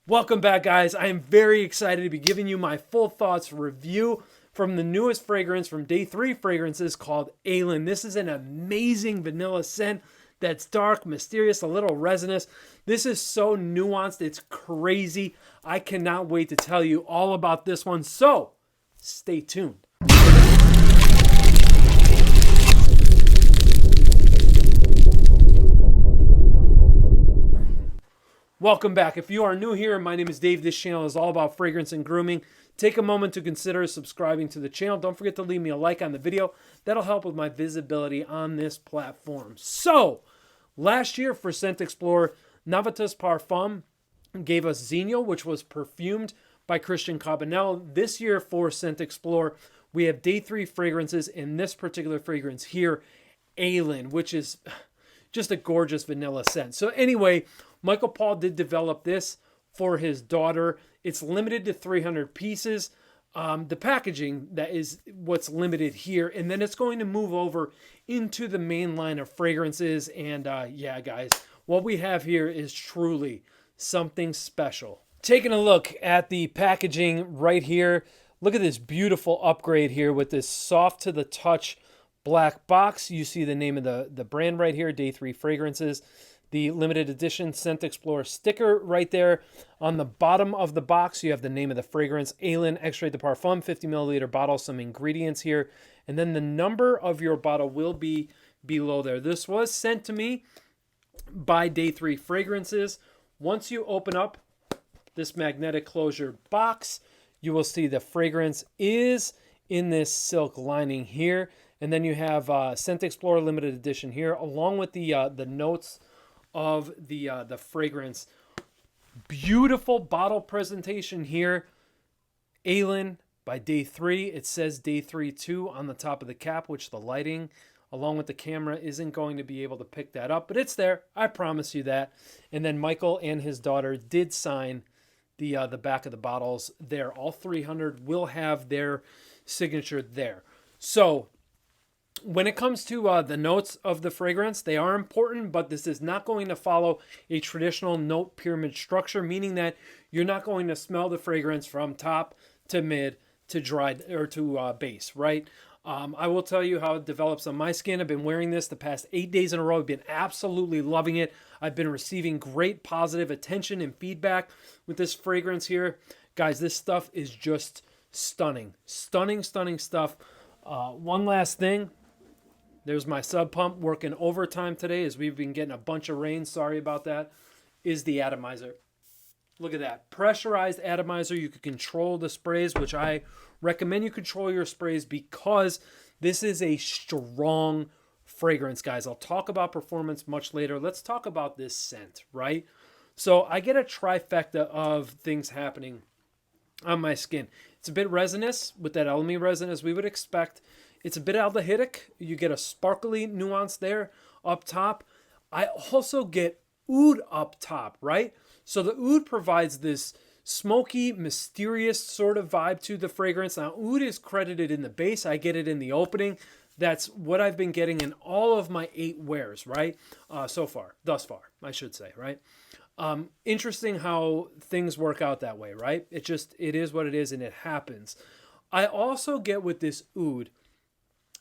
Welcome back, guys. I am very excited to be giving you my full thoughts review from the newest fragrance from Day 3 Fragrances called Aylan. This is an amazing vanilla scent that's dark, mysterious, a little resinous. This is so nuanced. It's crazy. I cannot wait to tell you all about this one. So stay tuned. Welcome back. If you are new here, my name is Dave. This channel is all about fragrance and grooming. Take a moment to consider subscribing to the channel. Don't forget to leave me a like on the video. That'll help with my visibility on this platform. So, last year for Scent Explorer, Aventus Parfums gave us Zinio, which was perfumed by Christian Cabanel. This year for Scent Explorer, we have Day 3 Fragrances, and this particular fragrance here, Aylan, which is just a gorgeous vanilla scent. So anyway, Michael Paul did develop this for his daughter. It's limited to 300 pieces. The packaging, that is what's limited here. And then it's going to move over into the main line of fragrances. And yeah, guys, what we have here is truly something special. Taking a look at the packaging right here. Look at this beautiful upgrade here with this soft to the touch black box. You see the name of the brand right here, Day 3 Fragrances. The limited edition Scent Explorer sticker right there. On the bottom of the box, you have the name of the fragrance, Aylan Extrait de Parfum, 50 milliliter bottle, some ingredients here. And then the number of your bottle will be below there. This was sent to me by Day 3 Fragrances. Once you open up this magnetic closure box, you will see the fragrance is in this silk lining here. And then you have Scent Explorer limited edition here, along with the notes of the fragrance. Beautiful bottle presentation here. Aylan by Day 3. It says Day 3 too on the top of the cap, which the lighting along with the camera isn't going to be able to pick that up, but it's there. I promise you that. And then Michael and his daughter did sign the back of the bottles there. All 300 will have their signature there. So when it comes to the notes of the fragrance, they are important, but this is not going to follow a traditional note pyramid structure, meaning that you're not going to smell the fragrance from top to mid to dry or to base, right? I will tell you how it develops on my skin. I've been wearing this the past 8 days in a row. I've been absolutely loving it. I've been receiving great positive attention and feedback with this fragrance here. Guys, this stuff is just stunning. Stunning, stunning stuff. One last thing. There's my sub pump working overtime today as we've been getting a bunch of rain. Sorry about that. Is the atomizer. Look at that. Pressurized atomizer. You can control the sprays, which I recommend you control your sprays because this is a strong fragrance, guys. I'll talk about performance much later. Let's talk about this scent, right? So I get a trifecta of things happening on my skin. It's a bit resinous with that elemi resin as we would expect. It's a bit aldehydic. You get a sparkly nuance there up top. I also get oud up top, right? So the oud provides this smoky, mysterious sort of vibe to the fragrance. Now, oud is credited in the base. I get it in the opening. That's what I've been getting in all of my 8 wears, right? So far, thus far, I should say, right? Interesting how things work out that way, right? It is what it is, and it happens. I also get with this oud,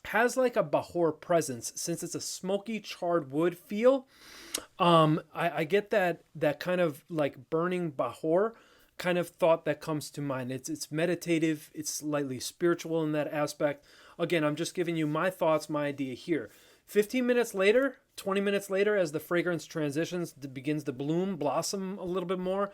has like a Bahor presence since it's a smoky charred wood feel. I get that kind of like burning Bahor kind of thought that comes to mind. It's meditative, it's slightly spiritual in that aspect. Again, I'm just giving you my thoughts, my idea here. 15 minutes later, 20 minutes later, as the fragrance transitions, begins to bloom, blossom a little bit more,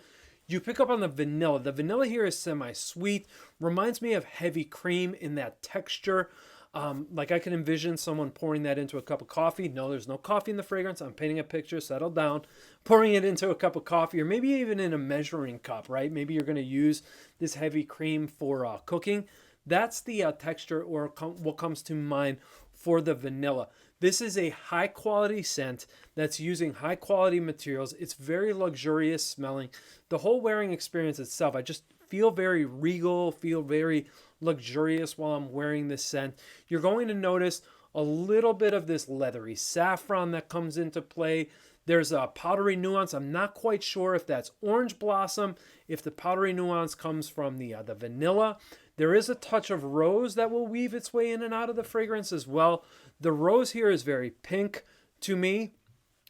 you pick up on the vanilla. The vanilla here is semi-sweet, reminds me of heavy cream in that texture. Like I can envision someone pouring that into a cup of coffee. No, there's no coffee in the fragrance. I'm painting a picture, settle down. Pouring it into a cup of coffee or maybe even in a measuring cup, right? Maybe you're going to use this heavy cream for cooking. That's the texture or what comes to mind for the vanilla. This is a high quality scent that's using high quality materials. It's very luxurious smelling. The whole wearing experience itself, I just feel very regal, feel very luxurious while I'm wearing this scent. You're going to notice a little bit of this leathery saffron that comes into play. There's a powdery nuance. I'm not quite sure if that's orange blossom, if the powdery nuance comes from the vanilla. There is a touch of rose that will weave its way in and out of the fragrance as well. The rose here is very pink to me.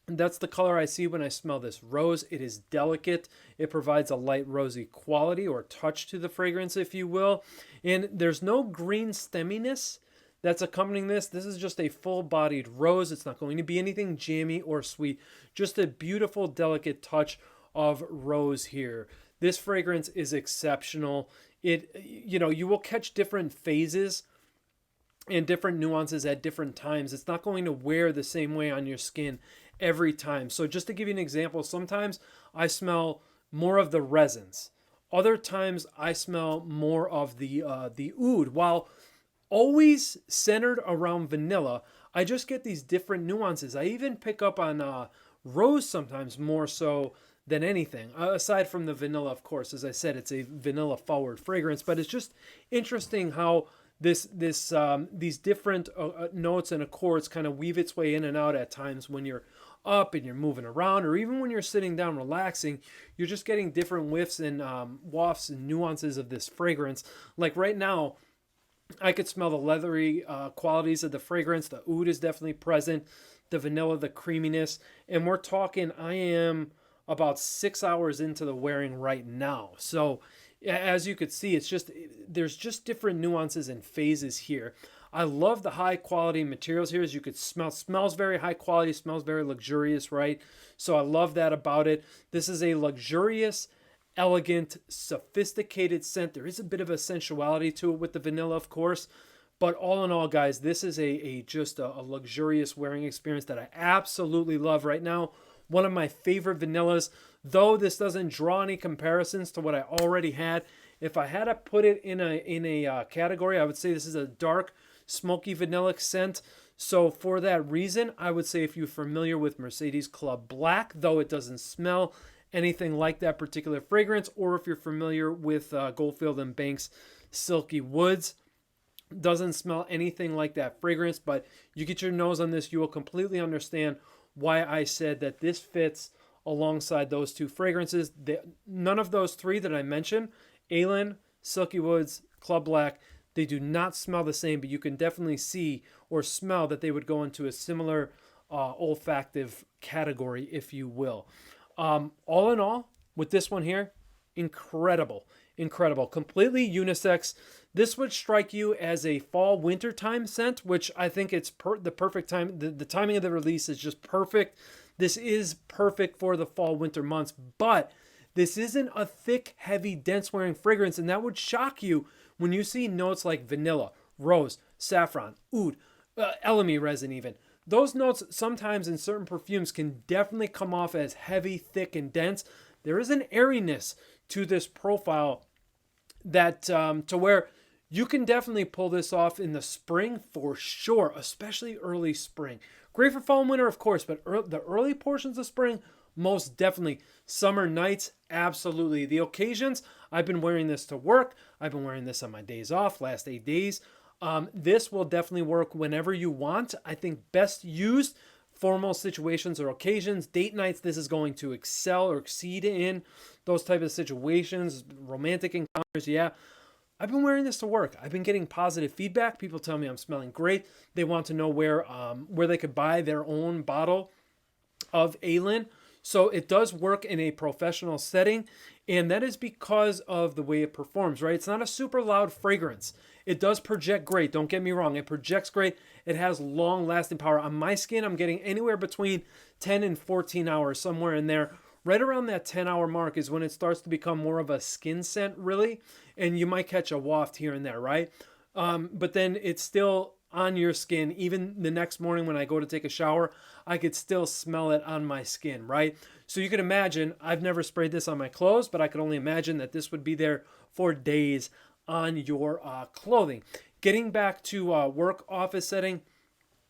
That's the color I see when I smell this rose. It is delicate. It provides a light rosy quality or touch to the fragrance, if you will. And there's no green stemminess that's accompanying this. This is just a full-bodied rose. It's not going to be anything jammy or sweet. Just a beautiful, delicate touch of rose here. This fragrance is exceptional. You will catch different phases and different nuances at different times. It's not going to wear the same way on your skin every time. So just to give you an example, sometimes I smell more of the resins. Other times I smell more of the oud. While always centered around vanilla, I just get these different nuances. I even pick up on rose sometimes more so than anything. Aside from the vanilla, of course, as I said, it's a vanilla forward fragrance, but it's just interesting how these different notes and accords kind of weave its way in and out at times when you're up and you're moving around, or even when you're sitting down relaxing. You're just getting different whiffs and wafts and nuances of this fragrance. Like right now, I could smell the leathery qualities of the fragrance. The oud is definitely present, the vanilla, the creaminess, and we're talking, I am about 6 hours into the wearing right now. So as you could see, there's just different nuances and phases here. I love the high quality materials here. As you could smell, smells very high quality, smells very luxurious, right? So I love that about it. This is a luxurious, elegant, sophisticated scent. There is a bit of a sensuality to it with the vanilla, of course. But all in all, guys, this is just a luxurious wearing experience that I absolutely love right now. One of my favorite vanillas, though this doesn't draw any comparisons to what I already had. If I had to put it in a category, I would say this is a dark, smoky vanilla scent. So for that reason, I would say if you're familiar with Mercedes Club Black, though it doesn't smell anything like that particular fragrance, or if you're familiar with Goldfield and Banks Silky Woods, doesn't smell anything like that fragrance, but you get your nose on this, you will completely understand why I said that this fits alongside those two fragrances. None of those three that I mentioned, Aylan, Silky Woods, Club Black, they do not smell the same, but you can definitely see or smell that they would go into a similar olfactive category, if you will. All in all, with this one here, incredible, completely unisex. This would strike you as a fall winter time scent, which I think it's the perfect time. The timing of the release is just perfect. This is perfect for the fall winter months, but this isn't a thick, heavy, dense wearing fragrance, and that would shock you when you see notes like vanilla, rose, saffron, oud, elemi resin even. Those notes sometimes in certain perfumes can definitely come off as heavy, thick, and dense. There is an airiness to this profile that to where you can definitely pull this off in the spring for sure, especially early spring. Great for fall and winter, of course, but the early portions of spring, most definitely. Summer nights, absolutely. The occasions, I've been wearing this to work. I've been wearing this on my days off, last 8 days. This will definitely work whenever you want. I think best used formal situations or occasions, date nights. This is going to excel or exceed in those type of situations. Romantic encounters, yeah. I've been wearing this to work. I've been getting positive feedback. People tell me I'm smelling great. They want to know where they could buy their own bottle of Aylan. So it does work in a professional setting, and that is because of the way it performs, right? It's not a super loud fragrance. It does project great. Don't get me wrong. It projects great. It has long-lasting power. On my skin, I'm getting anywhere between 10 and 14 hours, somewhere in there. Right around that 10-hour mark is when it starts to become more of a skin scent, really, and you might catch a waft here and there, right? But then it's still on your skin. Even the next morning when I go to take a shower, I could still smell it on my skin, right? So you can imagine, I've never sprayed this on my clothes, but I could only imagine that this would be there for days on your clothing. Getting back to work office setting,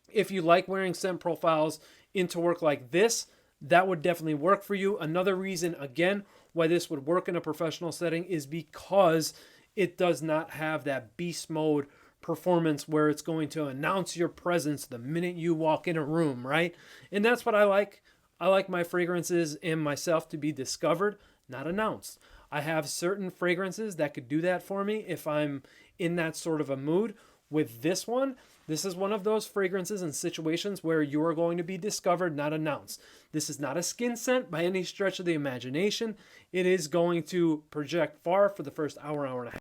if you like wearing scent profiles into work like this, that would definitely work for you. Another reason, again, why this would work in a professional setting is because it does not have that beast mode performance where it's going to announce your presence the minute you walk in a room, right? And that's what I like. I like my fragrances and myself to be discovered, not announced. I have certain fragrances that could do that for me if I'm in that sort of a mood. With this one, this is one of those fragrances and situations where you are going to be discovered, not announced. This is not a skin scent by any stretch of the imagination. It is going to project far for the first hour, hour and a half.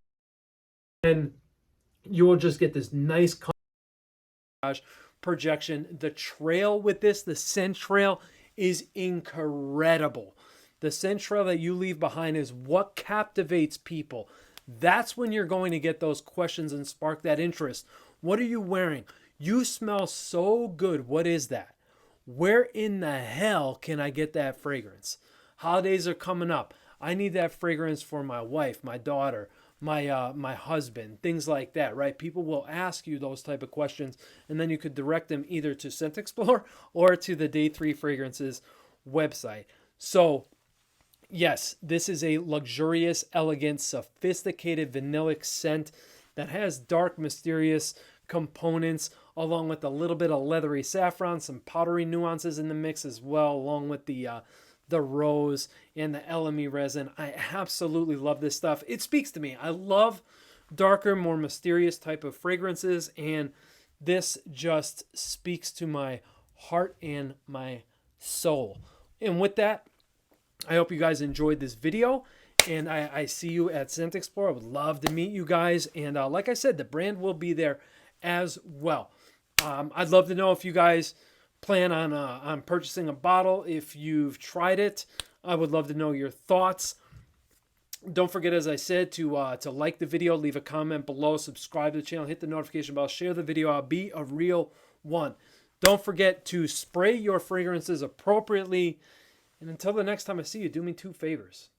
And you will just get this nice projection. The trail with this, the scent trail, is incredible. The scent trail that you leave behind is what captivates people. That's when you're going to get those questions and spark that interest. What are you wearing? You smell so good. What is that? Where in the hell can I get that fragrance? Holidays are coming up. I need that fragrance for my wife, my daughter, my husband, things like that, right? People will ask you those type of questions, and then you could direct them either to Scent Explorer or to the Day 3 Fragrances website. So yes, this is a luxurious, elegant, sophisticated vanillic scent that has dark, mysterious components, along with a little bit of leathery saffron, some powdery nuances in the mix as well, along with the rose and the LME resin. I absolutely love this stuff. It speaks to me. I love darker, more mysterious type of fragrances, and this just speaks to my heart and my soul. And with that, I hope you guys enjoyed this video, and I see you at Scent Explorer. I would love to meet you guys, and like I said, the brand will be there as well. I'd love to know if you guys plan on purchasing a bottle. If you've tried it, I would love to know your thoughts. Don't forget, as I said, to like the video, leave a comment below, subscribe to the channel, hit the notification bell, share the video. I'll be a real one. Don't forget to spray your fragrances appropriately. And until the next time I see you, do me 2 favors.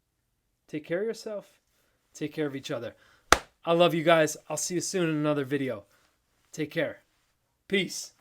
Take care of yourself. Take care of each other. I love you guys. I'll see you soon in another video. Take care. Peace.